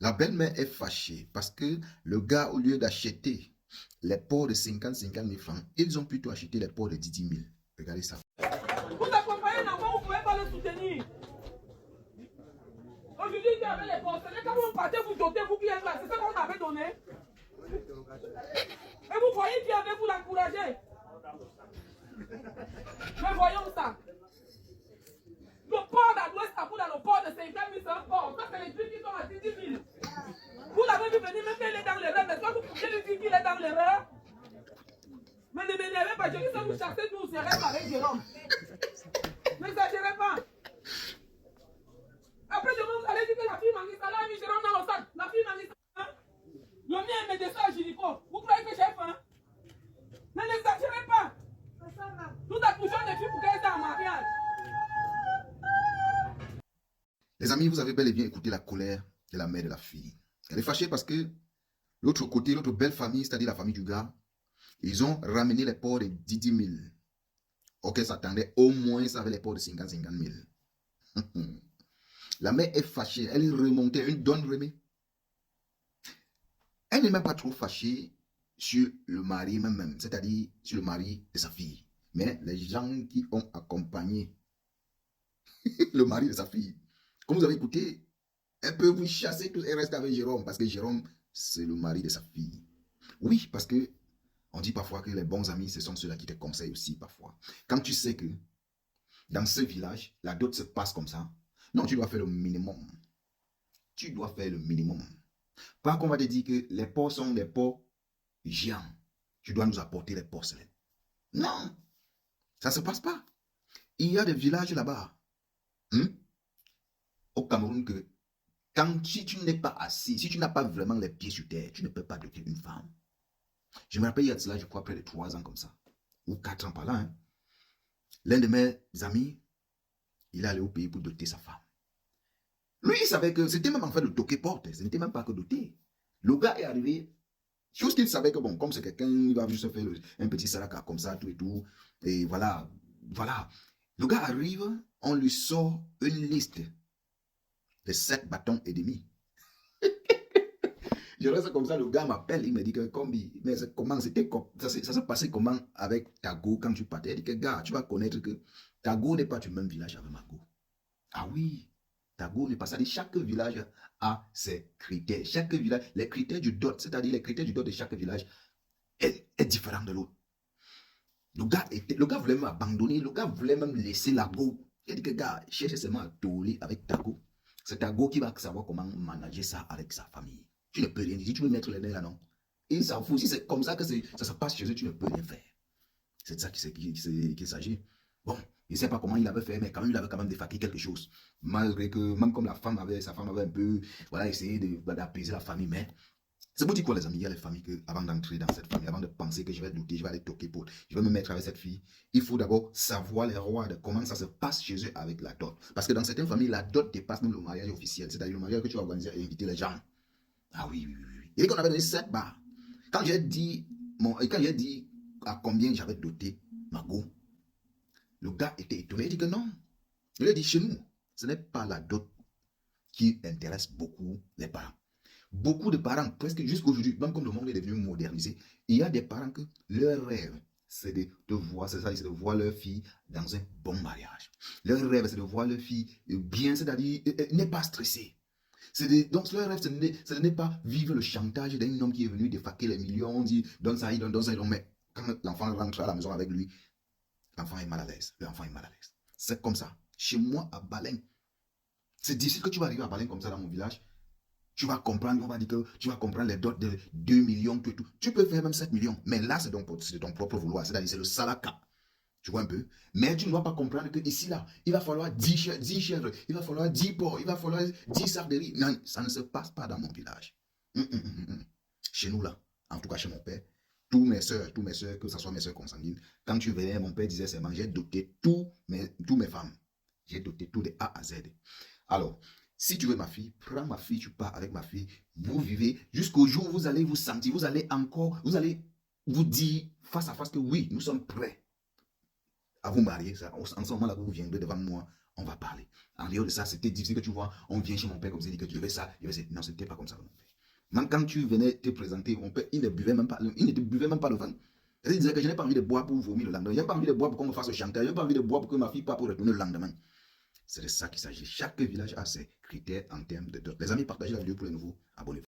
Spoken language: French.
La belle-mère est fâchée parce que le gars, au lieu d'acheter les pots de 50 000 francs, ils ont plutôt acheté les pots de 10 000. Regardez ça. Vous accompagnez un enfant, vous ne pouvez pas le soutenir. Aujourd'hui, il y avait les porcelains. Quand vous partez, vous dotez, vous qui êtes là, c'est ça qu'on avait donné. Et vous voyez qui avait vous l'encourager. Mais voyons ça. Le port d'Ouest Tabout dans le port de 50 000, c'est un port. Ça, c'est les trucs qui sont à 10 000. Vous l'avez vu venir, même qu'il est dans l'erreur. N'est-ce pas que vous pouvez lui dire qu'il est dans l'erreur? Mais ne m'énervez pas, je dis ça, vous chassez tous, je reste avec Jérôme. N'exagérez pas. Après, demain, vous allez dire que la fille m'a mis ça là, a mis Jérôme dans le sac. La fille m'a mis ça. Le mien est médecin à Gynéco. Vous croyez que j'ai faim? Ne n'exagérez pas. Nous accouchons des filles pour qu'elles aient un mariage. Les amis, vous avez bel et bien écouté la colère de la mère de la fille. Elle est fâchée parce que l'autre côté, l'autre belle famille, c'est-à-dire la famille du gars, ils ont ramené les ports de 10 000. Ok, s'attendait au moins ça avait les ports de 50 000. La mère est fâchée, elle est remontée, une donne remet. Elle n'est même pas trop fâchée sur le mari même, c'est-à-dire sur le mari de sa fille. Mais les gens qui ont accompagné le mari de sa fille, comme vous avez écouté, elle peut vous chasser tous et rester avec Jérôme, parce que Jérôme, c'est le mari de sa fille. Oui, parce que on dit parfois que les bons amis, ce sont ceux-là qui te conseillent aussi parfois. Quand tu sais que dans ce village, la dot se passe comme ça, non, tu dois faire le minimum. Tu dois faire le minimum. Pas qu'on va te dire que les porcs sont des porcs géants. Tu dois nous apporter les porcelaines. Non, ça ne se passe pas. Il y a des villages là-bas, au Cameroun, que si tu n'es pas assis, si tu n'as pas vraiment les pieds sur terre, tu ne peux pas doter une femme. Je me rappelle, il y a de cela, je crois, près de 3 ans comme ça, ou 4 ans par là. Hein. L'un de mes amis, il est allé au pays pour doter sa femme. Lui, il savait que c'était même en fait de toquer porte, ce n'était même pas que doter. Le gars est arrivé, chose qu'il savait que bon, comme c'est quelqu'un, il va juste faire un petit salaka comme ça, tout et tout, et voilà, voilà. Le gars arrive, on lui sort une liste de 7 bâtons et demi. Je reste comme ça, le gars m'appelle, il me dit que mais comment c'était, ça s'est passé comment avec Tago quand tu partais? Il dit que gars, tu vas connaître que Tago n'est pas du même village avec Mago. Ah oui, Tago n'est pas ça. Chaque village a ses critères. Chaque village, les critères du dot, c'est-à-dire les critères du dot de chaque village est différent de l'autre. Le gars voulait m'abandonner, le gars voulait même laisser la go. Il dit que gars, cherche seulement à tourner avec Tago. C'est Tago qui va savoir comment manager ça avec sa famille. Tu ne peux rien dire. Si tu veux mettre les nez là, non. Il s'en fout. Si c'est comme ça que ça se passe chez eux, tu ne peux rien faire. C'est de ça qu'il s'agit. Bon, je ne sais pas comment il avait fait, mais quand même, il avait quand même défaqué quelque chose. Malgré que, même comme sa femme avait un peu, voilà, essayé d'apaiser la famille, mais c'est pour dire quoi, les amis, il y a les familles que, avant d'entrer dans cette famille, avant de penser que je vais douter, je vais aller toquer je vais me mettre avec cette fille, il faut d'abord savoir les rois de comment ça se passe chez eux avec la dot. Parce que dans certaines familles, la dot dépasse même le mariage officiel, c'est-à-dire le mariage que tu vas organiser et inviter les gens. Ah oui, oui, oui. Il dit qu'on avait donné 7 bars. Quand j'ai dit à combien j'avais doté Mago, le gars était étonné. Il dit que non. Il a dit chez nous, ce n'est pas la dot qui intéresse beaucoup les parents. Beaucoup de parents, presque jusqu'aujourd'hui, même comme le monde est devenu modernisé, il y a des parents que leur rêve, c'est de voir leur fille dans un bon mariage. Leur rêve, c'est de voir leur fille bien, c'est-à-dire n'est pas stressée. Donc leur rêve, ce n'est pas vivre le chantage d'un homme qui est venu défaquer les millions, dit donne ça, donne ça, mais quand l'enfant rentre à la maison avec lui, l'enfant est mal à l'aise. L'enfant est mal à l'aise. C'est comme ça. Chez moi, à Balin, c'est difficile que tu vas arriver à Balin comme ça dans mon village. Tu vas comprendre, on va dire que tu vas comprendre les dots de 2 millions, tout et tout. Tu peux faire même 7 millions. Mais là, c'est de ton propre vouloir. C'est-à-dire, c'est le salaka. Tu vois un peu? Mais tu ne dois pas comprendre que ici, là, il va falloir 10 chèvres, il va falloir 10 porcs, il va falloir 10 sacs de riz. Non, ça ne se passe pas dans mon village. Chez nous, là, en tout cas chez mon père, tous mes soeurs, que ce soit mes soeurs consanguines, quand tu venais, mon père disait seulement, j'ai doté tous mes femmes. J'ai doté tout de A à Z. Alors, si tu veux ma fille, prends ma fille, tu pars avec ma fille, vous vivez jusqu'au jour où vous allez vous sentir, vous allez vous dire face à face que oui, nous sommes prêts à vous marier. En ce moment-là, vous viendrez devant moi, on va parler. En dehors de ça, c'était difficile que tu vois, on vient chez mon père comme ça, il dit que tu veux ça, il veut ça. Non, c'était pas comme ça. Même quand tu venais te présenter, mon père, il ne buvait même pas le vin. Il disait que je n'ai pas envie de boire pour vomir le lendemain. Je n'ai pas envie de boire pour qu'on me fasse le chantage. Je n'ai pas envie de boire pour que ma fille parte pour retourner le lendemain. C'est de ça qu'il s'agit. Chaque village a ses critères en termes de dot. Les amis, partagez la vidéo pour les nouveaux. Abonnez-vous.